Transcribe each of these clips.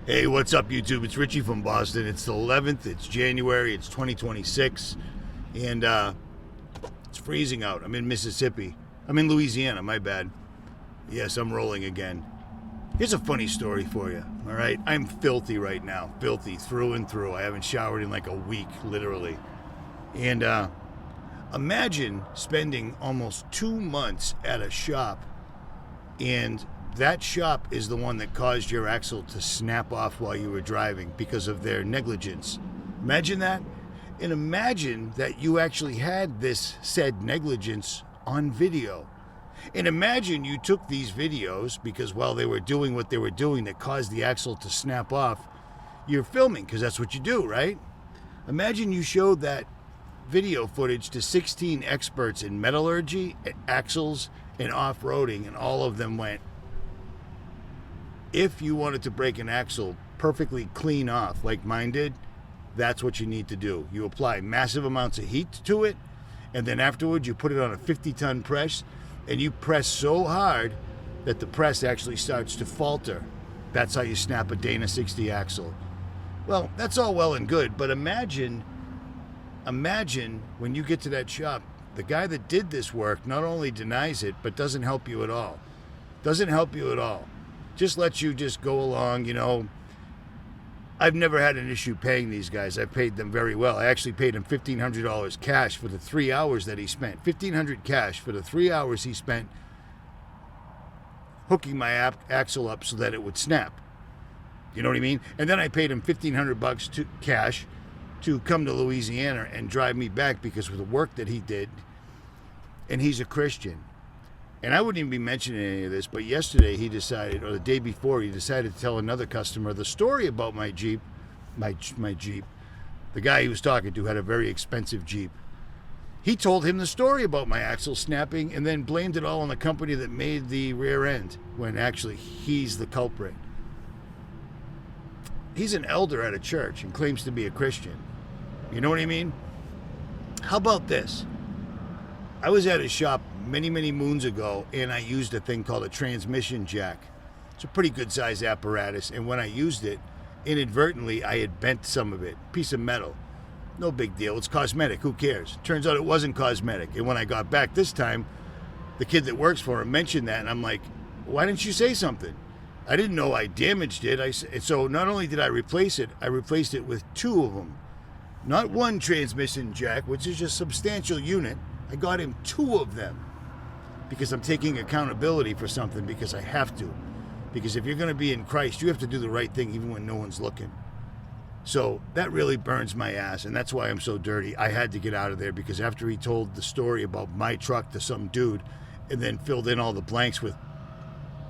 Hey, what's up, YouTube? It's Richie from Boston. It's the 11th. It's January. It's 2026. And it's freezing out. I'm in Mississippi. I'm in Louisiana, my bad. Yes, I'm rolling again. Here's a funny story for you, all right? I'm filthy right now. Filthy through and through. I haven't showered in like a week, literally. And imagine spending almost 2 months at a shop, and that shop is the one that caused your axle to snap off while you were driving because of their negligence. Imagine that. And imagine that you actually had this said negligence on video. And imagine you took these videos because while they were doing what they were doing that caused the axle to snap off, you're filming because that's what you do, right? Imagine you showed that video footage to 16 experts in metallurgy, axles, and off-roading, and all of them went, if you wanted to break an axle perfectly clean off like mine did, that's what you need to do. You apply massive amounts of heat to it, and then afterwards you put it on a 50-ton press, and you press so hard that the press actually starts to falter. That's how you snap a Dana 60 axle. Well, that's all well and good, but imagine when you get to that shop, the guy that did this work not only denies it, but doesn't help you at all. Doesn't help you at all. Just lets you just go along, you know. I've never had an issue paying these guys. I paid them very well. I actually paid him $1,500 cash for the 3 hours that he spent. $1,500 cash for the 3 hours he spent hooking my axle up so that it would snap. You know what I mean? And then I paid him $1,500 cash to come to Louisiana and drive me back because of the work that he did. And he's a Christian. And I wouldn't even be mentioning any of this, but yesterday he decided, or the day before, he decided to tell another customer the story about my Jeep, my Jeep. The guy he was talking to had a very expensive Jeep. He told him the story about my axle snapping and then blamed it all on the company that made the rear end, when actually he's the culprit. He's an elder at a church and claims to be a Christian. You know what I mean? How about this? I was at his shop many moons ago, and I used a thing called a transmission jack. It's a pretty good size apparatus, and when I used it, inadvertently I had bent some of it, piece of metal. No big deal, it's cosmetic, who cares? Turns out it wasn't cosmetic, and when I got back this time, the kid that works for him mentioned that, and I'm like, why didn't you say something? I didn't know I damaged it. So not only did I replace it with 2 of them. Not one transmission jack, which is a substantial unit. I got him 2 of them because I'm taking accountability for something, because I have to. Because if you're going to be in Christ, you have to do the right thing even when no one's looking. So that really burns my ass, and that's why I'm so dirty. I had to get out of there because after he told the story about my truck to some dude and then filled in all the blanks with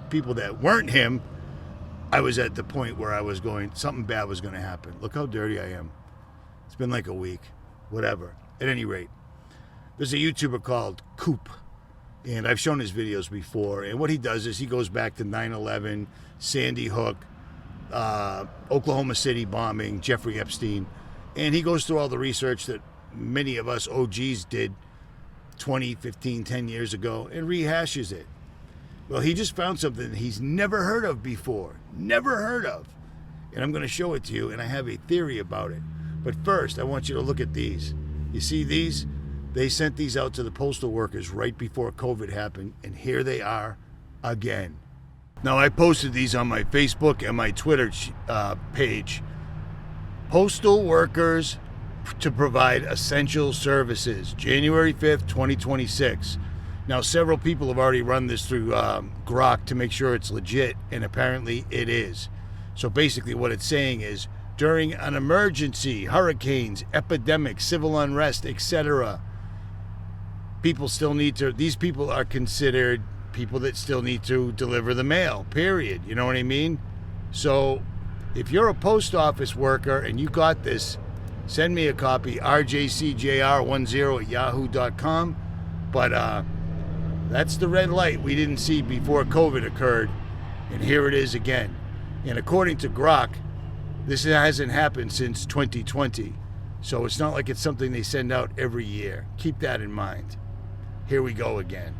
people that weren't him, I was at the point where I was going, something bad was going to happen. Look how dirty I am. It's been like a week. Whatever. At any rate, there's a YouTuber called Coop, and I've shown his videos before, and what he does is he goes back to 9/11, Sandy Hook, Oklahoma City bombing, Jeffrey Epstein, and he goes through all the research that many of us OGs did 20, 15, 10 years ago and rehashes it. Well, he just found something that he's never heard of before. Never heard of. And I'm going to show it to you, and I have a theory about it. But first, I want you to look at these. You see these? They sent these out to the postal workers right before COVID happened, and here they are again. Now, I posted these on my Facebook and my Twitter page. Postal workers to provide essential services, January 5th, 2026. Now, several people have already run this through Grok to make sure it's legit, and apparently it is. So basically what it's saying is, during an emergency, hurricanes, epidemics, civil unrest, etc., these people are considered people that still need to deliver the mail, period. You know what I mean? So if you're a post office worker and you got this, send me a copy, rjcjr10@yahoo.com. But that's the red light we didn't see before COVID occurred, and here it is again. And according to Grok, this hasn't happened since 2020. So it's not like it's something they send out every year. Keep that in mind. Here we go again.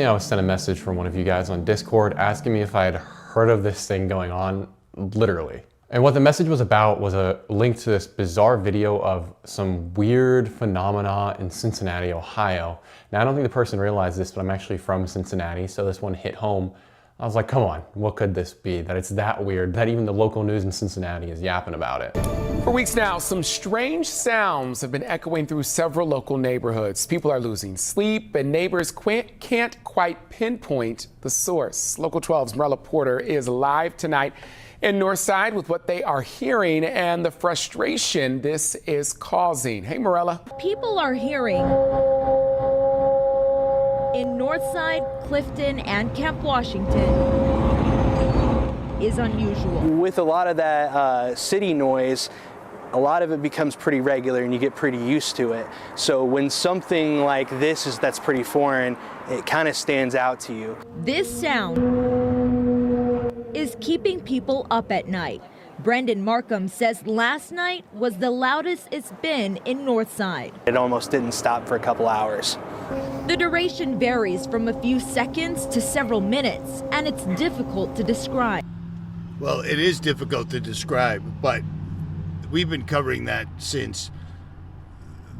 I was sent a message from one of you guys on Discord asking me if I had heard of this thing going on, literally. And what the message was about was a link to this bizarre video of some weird phenomena in Cincinnati, Ohio. Now, I don't think the person realized this, but I'm actually from Cincinnati, so this one hit home. I was like, come on, what could this be? That it's that weird, that even the local news in Cincinnati is yapping about it. For weeks now, some strange sounds have been echoing through several local neighborhoods. People are losing sleep, and neighbors can't quite pinpoint the source. Local 12's Marella Porter is live tonight in Northside with what they are hearing and the frustration this is causing. Hey, Marella. People are hearing in Northside, Clifton, and Camp Washington is unusual. With a lot of that city noise, a lot of it becomes pretty regular and you get pretty used to it. So when something like this that's pretty foreign, it kind of stands out to you. This sound is keeping people up at night. Brendan Markham says last night was the loudest it's been in Northside. It almost didn't stop for a couple hours. The duration varies from a few seconds to several minutes, and it's difficult to describe. Well, it is difficult to describe, but we've been covering that since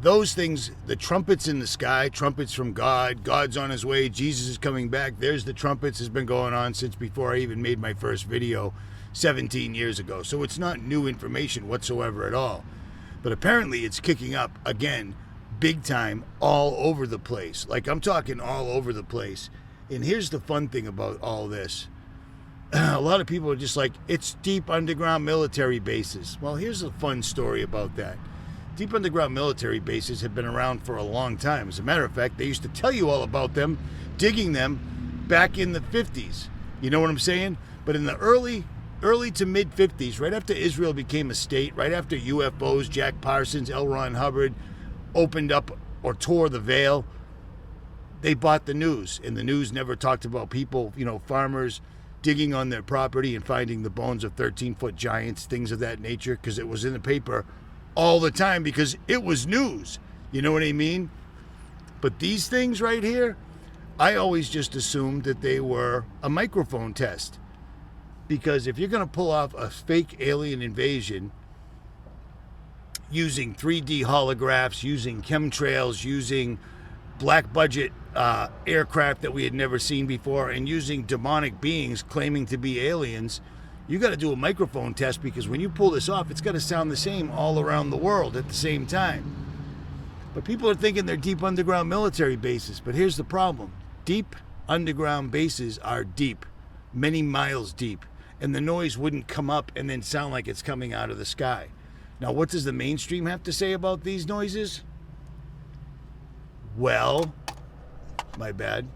those things, the trumpets in the sky, trumpets from God, God's on his way, Jesus is coming back. There's the trumpets has been going on since before I even made my first video 17 years ago. So it's not new information whatsoever at all. But apparently it's kicking up again, big time, all over the place. Like I'm talking all over the place. And here's the fun thing about all this. A lot of people are just like, it's deep underground military bases. Well, here's a fun story about that. Deep underground military bases have been around for a long time. As a matter of fact, they used to tell you all about them, digging them back in the 50s. You know what I'm saying? But in the early to mid 50s, right after Israel became a state, right after UFOs, Jack Parsons, L. Ron Hubbard opened up or tore the veil, they bought the news. And the news never talked about people, farmers digging on their property and finding the bones of 13-foot giants, things of that nature, because it was in the paper all the time because it was news. You know what I mean? But these things right here, I always just assumed that they were a microphone test. Because if you're going to pull off a fake alien invasion using 3D holographs, using chemtrails, using black budget aircraft that we had never seen before, and using demonic beings claiming to be aliens, you got to do a microphone test, because when you pull this off, it's got to sound the same all around the world at the same time. But people are thinking they're deep underground military bases. But here's the problem. Deep underground bases are deep, many miles deep, and the noise wouldn't come up and then sound like it's coming out of the sky. Now, what does the mainstream have to say about these noises? Well, my bad.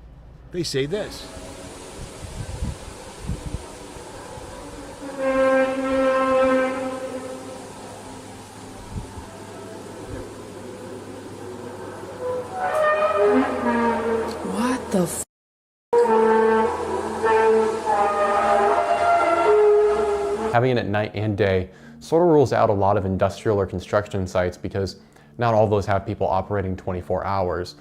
They say this. What the f? Having it at night and day sort of rules out a lot of industrial or construction sites, because not all of those have people operating 24 hours.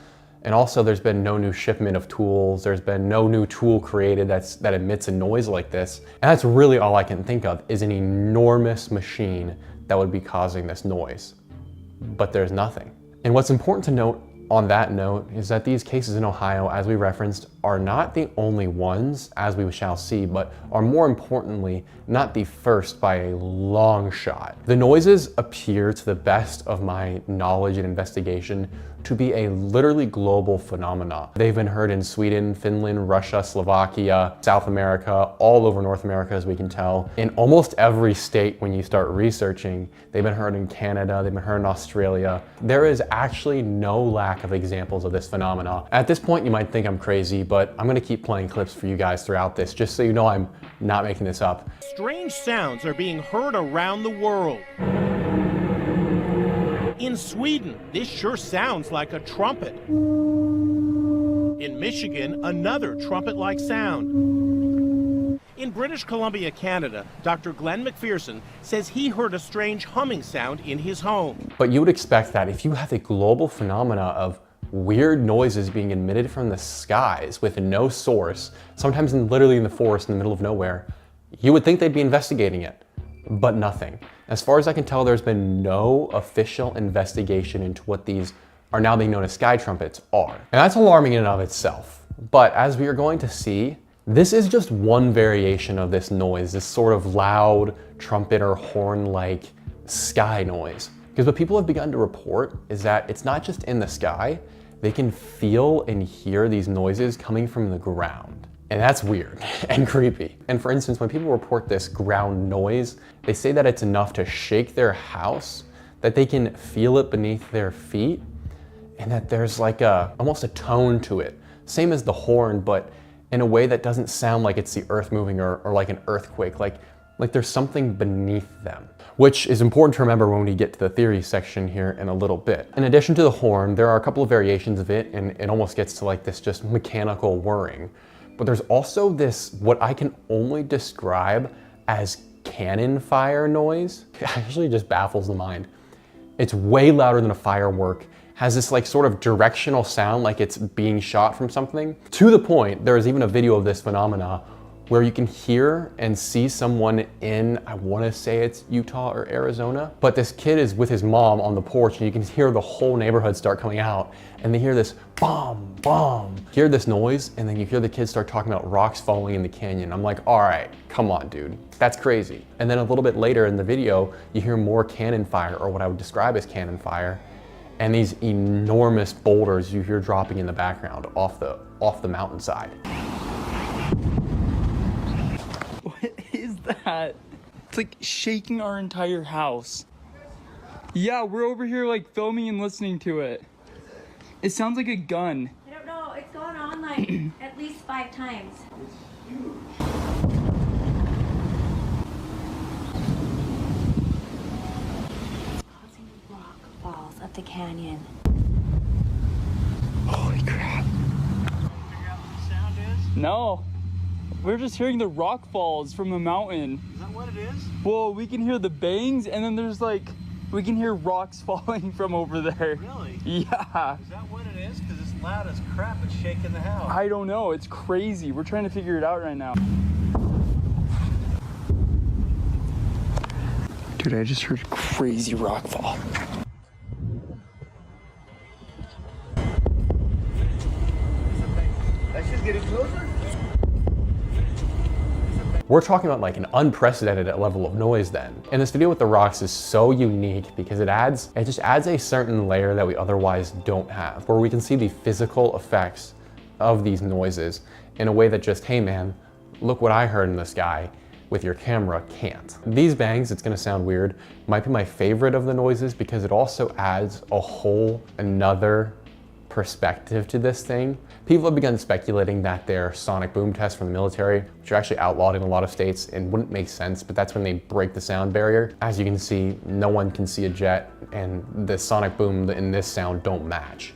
And also there's been no new shipment of tools. There's been no new tool created that emits a noise like this. And that's really all I can think of, is an enormous machine that would be causing this noise. But there's nothing. And what's important to note on that note is that these cases in Ohio, as we referenced, are not the only ones, as we shall see, but are more importantly, not the first by a long shot. The noises appear, to the best of my knowledge and investigation, to be a literally global phenomenon. They've been heard in Sweden, Finland, Russia, Slovakia, South America, all over North America, as we can tell. In almost every state, when you start researching, they've been heard in Canada, they've been heard in Australia. There is actually no lack of examples of this phenomenon. At this point, you might think I'm crazy, but I'm gonna keep playing clips for you guys throughout this, just so you know I'm not making this up. Strange sounds are being heard around the world. In Sweden, this sure sounds like a trumpet. In Michigan, another trumpet-like sound. In British Columbia, Canada, Dr. Glenn McPherson says he heard a strange humming sound in his home. But you would expect that if you have a global phenomena of weird noises being emitted from the skies with no source, sometimes literally in the forest in the middle of nowhere, you would think they'd be investigating it, but nothing. As far as I can tell, there's been no official investigation into what these are now being known as sky trumpets are. And that's alarming in and of itself. But as we are going to see, this is just one variation of this noise, this sort of loud trumpet or horn-like sky noise. Because what people have begun to report is that it's not just in the sky, they can feel and hear these noises coming from the ground. And that's weird and creepy. And for instance, when people report this ground noise, they say that it's enough to shake their house, that they can feel it beneath their feet, and that there's like almost a tone to it. Same as the horn, but in a way that doesn't sound like it's the earth moving or like an earthquake, like there's something beneath them. Which is important to remember when we get to the theory section here in a little bit. In addition to the horn, there are a couple of variations of it, and it almost gets to like this just mechanical whirring. But there's also this, what I can only describe as cannon fire noise. It actually just baffles the mind. It's way louder than a firework, has this like sort of directional sound like it's being shot from something. To the point, there is even a video of this phenomena where you can hear and see someone in, I wanna say it's Utah or Arizona, but this kid is with his mom on the porch and you can hear the whole neighborhood start coming out and they hear this bomb, bomb. Hear this noise and then you hear the kids start talking about rocks falling in the canyon. I'm like, all right, come on, dude, that's crazy. And then a little bit later in the video, you hear more cannon fire, or what I would describe as cannon fire, and these enormous boulders you hear dropping in the background off the mountainside. What is that? It's like shaking our entire house. Yeah, we're over here like filming and listening to it. It sounds like a gun. I don't know, it's gone on like at least 5 times. It's causing rock falls up the canyon. Holy crap. No. We're just hearing the rock falls from the mountain. Is that what it is? Well, we can hear the bangs and then there's like, we can hear rocks falling from over there. Really? Yeah. Is that what it is? Because it's loud as crap. It's shaking the house. I don't know. It's crazy. We're trying to figure it out right now. Dude, I just heard a crazy rock fall. That's just getting closer. We're talking about like an unprecedented level of noise then. And this video with the rocks is so unique because it just adds a certain layer that we otherwise don't have, where we can see the physical effects of these noises in a way that just, hey man, look what I heard in the sky with your camera can't. These bangs, it's gonna sound weird, might be my favorite of the noises because it also adds a whole another perspective to this thing. People have begun speculating that they're sonic boom tests from the military, which are actually outlawed in a lot of states and wouldn't make sense, but that's when they break the sound barrier. As you can see, no one can see a jet, and the sonic boom and this sound don't match.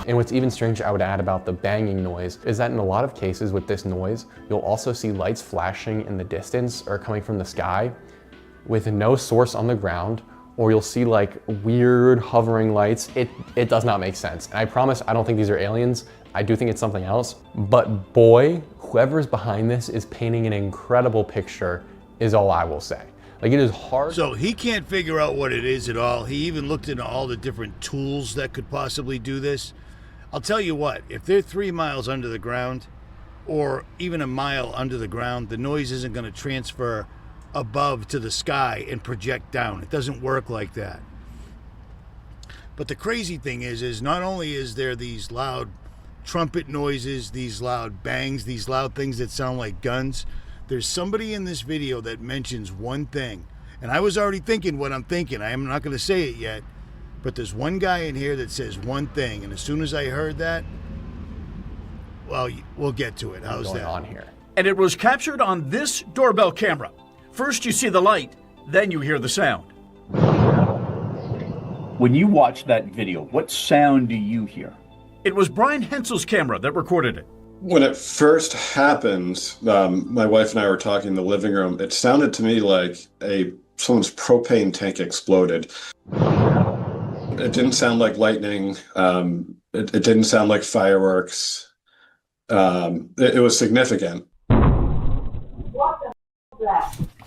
And what's even stranger I would add about the banging noise is that in a lot of cases with this noise, you'll also see lights flashing in the distance or coming from the sky with no source on the ground, or you'll see like weird hovering lights. It does not make sense. And I promise I don't think these are aliens. I do think it's something else. But boy, whoever's behind this is painting an incredible picture is all I will say. Like, it is hard. So he can't figure out what it is at all. He even looked into all the different tools that could possibly do this. I'll tell you what, if they're 3 miles under the ground or even a mile under the ground, the noise isn't going to transfer above to the sky and project down. It doesn't work like that. But the crazy thing is not only is there these loud trumpet noises, these loud bangs, these loud things that sound like guns, there's somebody in this video that mentions one thing. And I was already thinking what I'm thinking. I am not going to say it yet. But there's one guy in here that says one thing. And as soon as I heard that, well, we'll get to it. How's that? On here? And it was captured on this doorbell camera. First you see the light, then you hear the sound. When you watch that video, what sound do you hear? It was Brian Hensel's camera that recorded it. When it first happened, my wife and I were talking in the living room. It sounded to me like someone's propane tank exploded. It didn't sound like lightning. It didn't sound like fireworks. It was significant.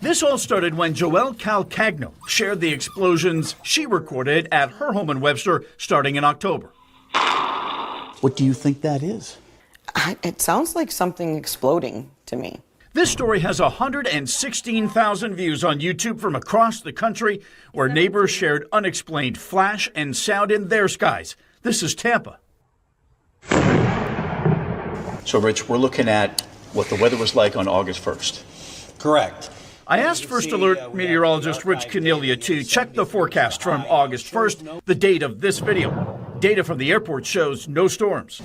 This all started when Joelle Calcagno shared the explosions she recorded at her home in Webster starting in October. What do you think that is? It sounds like something exploding to me. This story has 116,000 views on YouTube from across the country, where neighbors shared unexplained flash and sound in their skies. This is Tampa. So, Rich, we're looking at what the weather was like on August 1st. Correct. I asked First Alert meteorologist Rich Cornelia to check the forecast from August 1st, the date of this video. Data from the airport shows no storms.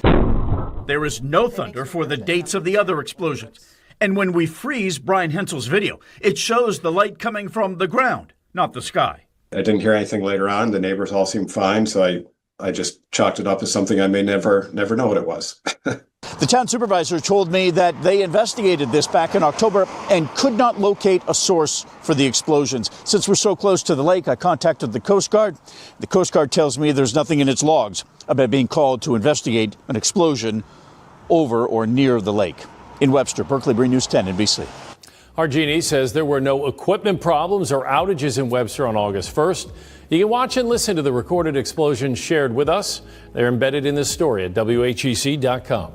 There is no thunder for the dates of the other explosions. And when we freeze Brian Hensel's video, it shows the light coming from the ground, not the sky. I didn't hear anything later on. The neighbors all seemed fine, so I just chalked it up as something I may never know what it was. The town supervisor told me that they investigated this back in October and could not locate a source for the explosions. Since we're so close to the lake, I contacted the Coast Guard. The Coast Guard tells me there's nothing in its logs about being called to investigate an explosion over or near the lake. In Webster, Berkeley Bree News 10 NBC. Our Genie says there were no equipment problems or outages in Webster on August 1st. You can watch and listen to the recorded explosions shared with us. They're embedded in this story at WHEC.com.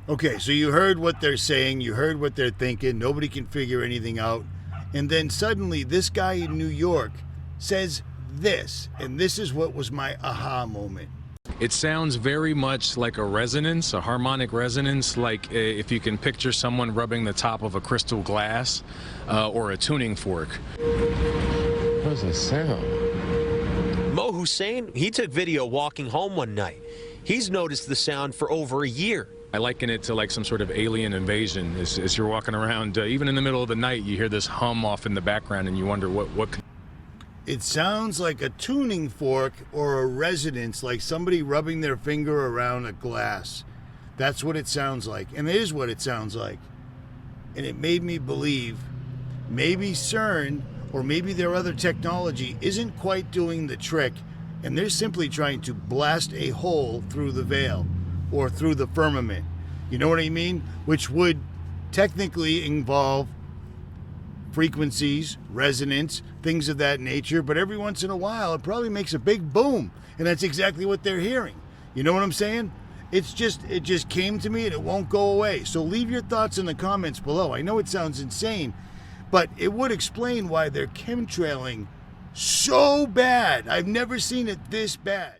Okay, so you heard what they're saying, you heard what they're thinking, nobody can figure anything out. And then suddenly this guy in New York says this, and this is what was my aha moment. It sounds very much like a resonance, a harmonic resonance, like if you can picture someone rubbing the top of a crystal glass or a tuning fork. What does that sound? Mo Hussein, he took video walking home one night. He's noticed the sound for over a year. I liken it to like some sort of alien invasion. As you're walking around, even in the middle of the night, you hear this hum off in the background and you wonder what. It sounds like a tuning fork or a resonance, like somebody rubbing their finger around a glass. That's what it sounds like, and it is what it sounds like. And it made me believe maybe CERN or maybe their other technology isn't quite doing the trick, and they're simply trying to blast a hole through the veil or through the firmament. You know what I mean? Which would technically involve frequencies, resonance, things of that nature, but every once in a while it probably makes a big boom, and that's exactly what they're hearing. You know what I'm saying? It just came to me and it won't go away. So leave your thoughts in the comments below. I know it sounds insane, but it would explain why they're chemtrailing so bad. I've never seen it this bad.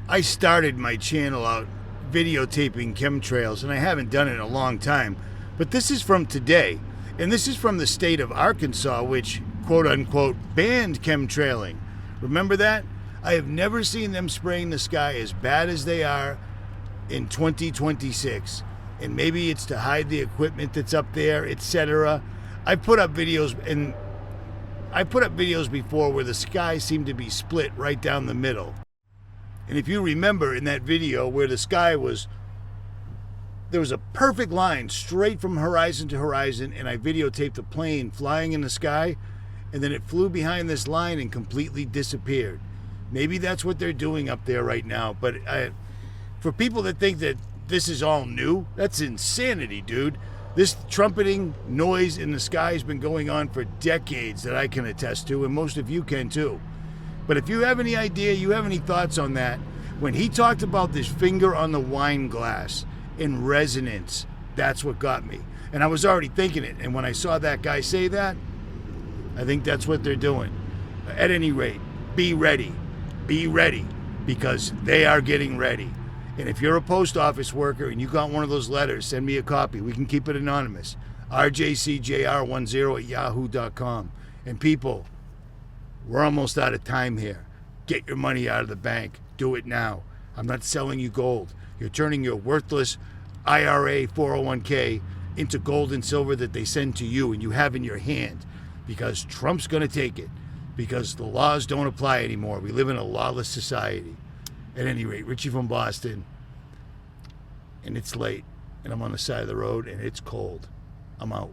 I started my channel out videotaping chemtrails, and I haven't done it in a long time, but this is from today. And this is from the state of Arkansas, which, quote unquote, banned chemtrailing. Remember that? I have never seen them spraying the sky as bad as they are in 2026. And maybe it's to hide the equipment that's up there, etc. I've put up videos before where the sky seemed to be split right down the middle. And if you remember in that video where the sky was, there was a perfect line straight from horizon to horizon, and I videotaped a plane flying in the sky, and then it flew behind this line and completely disappeared. Maybe that's what they're doing up there right now, but for people that think that this is all new, that's insanity, dude. This trumpeting noise in the sky has been going on for decades that I can attest to, and most of you can too. But if you have any idea, you have any thoughts on that, when he talked about this finger on the wine glass in resonance, that's what got me. And I was already thinking it, and when I saw that guy say that, I think that's what they're doing. At any rate, be ready, because they are getting ready. And if you're a post office worker and you got one of those letters, send me a copy. We can keep it anonymous. rjcjr10@yahoo.com. And people, we're almost out of time here. Get your money out of the bank. Do it now. I'm not selling you gold. You're turning your worthless IRA 401k into gold and silver that they send to you and you have in your hand, because Trump's going to take it, because the laws don't apply anymore. We live in a lawless society. At any rate, Richie from Boston, and it's late. and I'm on the side of the road and it's cold. I'm out.